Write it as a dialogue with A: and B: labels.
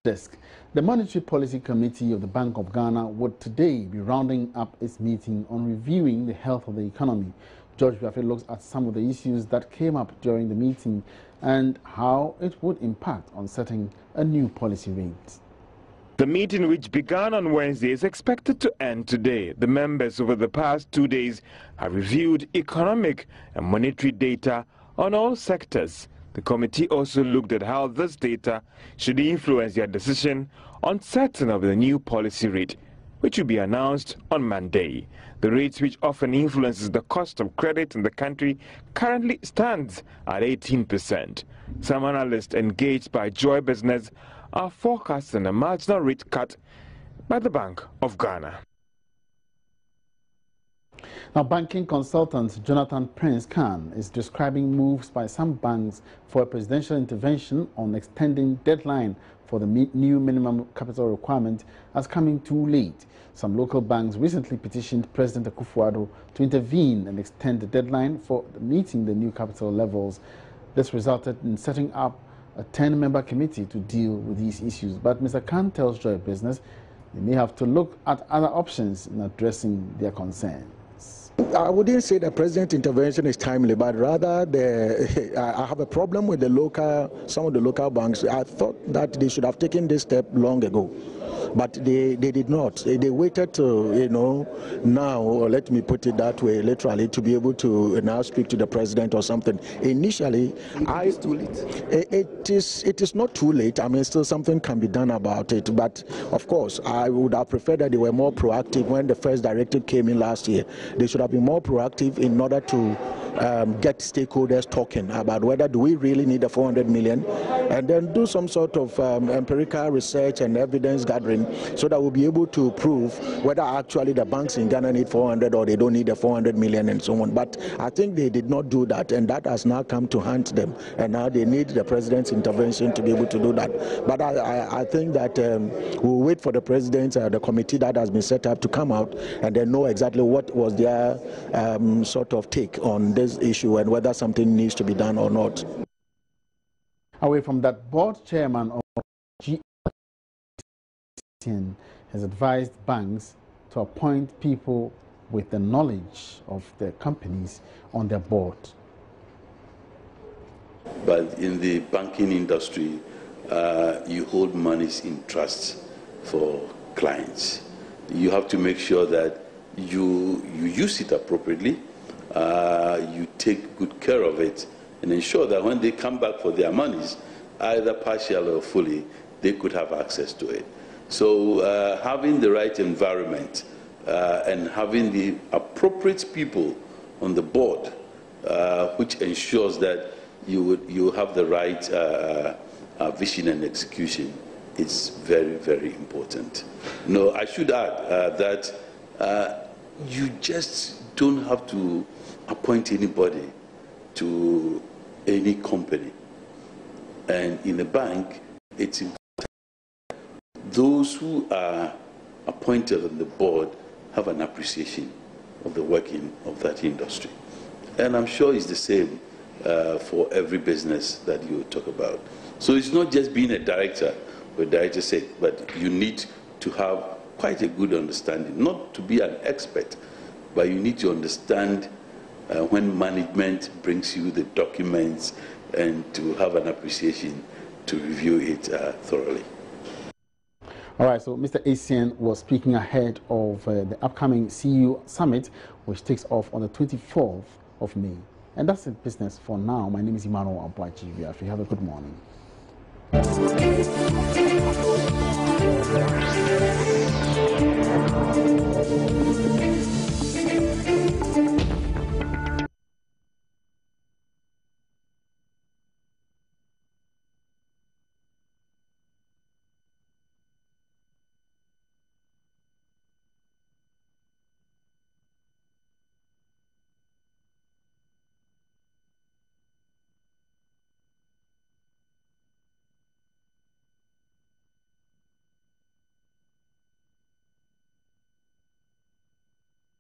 A: desk. The Monetary Policy Committee of the Bank of Ghana would today be rounding up its meeting on reviewing the health of the economy. George Biafre looks at some of the issues that came up during the meeting and how it would impact on setting a new policy rate.
B: The meeting, which began on Wednesday, is expected to end today. The members over the past 2 days have reviewed economic and monetary data on all sectors. The committee also looked at how this data should influence their decision on setting of the new policy rate, which will be announced on Monday. The rate, which often influences the cost of credit in the country, currently stands at 18%. Some analysts engaged by Joy Business are forecasting a marginal rate cut by the Bank of Ghana.
A: Now, banking consultant Jonathan Prince Khan is describing moves by some banks for a presidential intervention on extending deadline for the new minimum capital requirement as coming too late. Some local banks recently petitioned President Akufo-Addo to intervene and extend the deadline for meeting the new capital levels. This resulted in setting up a 10-member committee to deal with these issues. But Mr. Khan tells Joy Business they may have to look at other options in addressing their concerns.
C: I wouldn't say the president's intervention is timely, but rather I have a problem with some of the local banks. I thought that they should have taken this step long ago, but they did not. They waited to, now, or let me put it that way, literally, to be able to now speak to the president or something. Initially,
D: it's too late.
C: It is not too late. I mean, still something can be done about it. But of course, I would have preferred that they were more proactive when the first directive came in last year. They should have been more proactive in order to get stakeholders talking about whether do we really need the 400 million, and then do some sort of empirical research and evidence gathering so that we'll be able to prove whether actually the banks in Ghana need 400 or they don't need the 400 million and so on. But I think they did not do that, and that has now come to haunt them, and now they need the president's intervention to be able to do that. But I think that we'll wait for the president, the committee that has been set up, to come out and then know exactly what was their sort of take on this issue and whether something needs to be done or not.
A: Away from that, board chairman of GE has advised banks to appoint people with the knowledge of their companies on their board.
E: But in the banking industry, you hold monies in trust for clients. You have to make sure that you use it appropriately, you take good care of it, and ensure that when they come back for their monies, either partially or fully, they could have access to it. So having the right environment and having the appropriate people on the board, which ensures that you have the right vision and execution, is very, very important. No, I should add that you just don't have to appoint anybody to any company. And in a bank, it's important those who are appointed on the board have an appreciation of the working of that industry. And I'm sure it's the same for every business that you talk about. So it's not just being a director for director's sake, but you need to have quite a good understanding, not to be an expert, but you need to understand when management brings you the documents and to have an appreciation to review it thoroughly.
A: All right, so Mr. Essien was speaking ahead of the upcoming CU Summit, which takes off on the 24th of May. And that's it, business for now. My name is Emmanuel Abwaji. Have a good morning.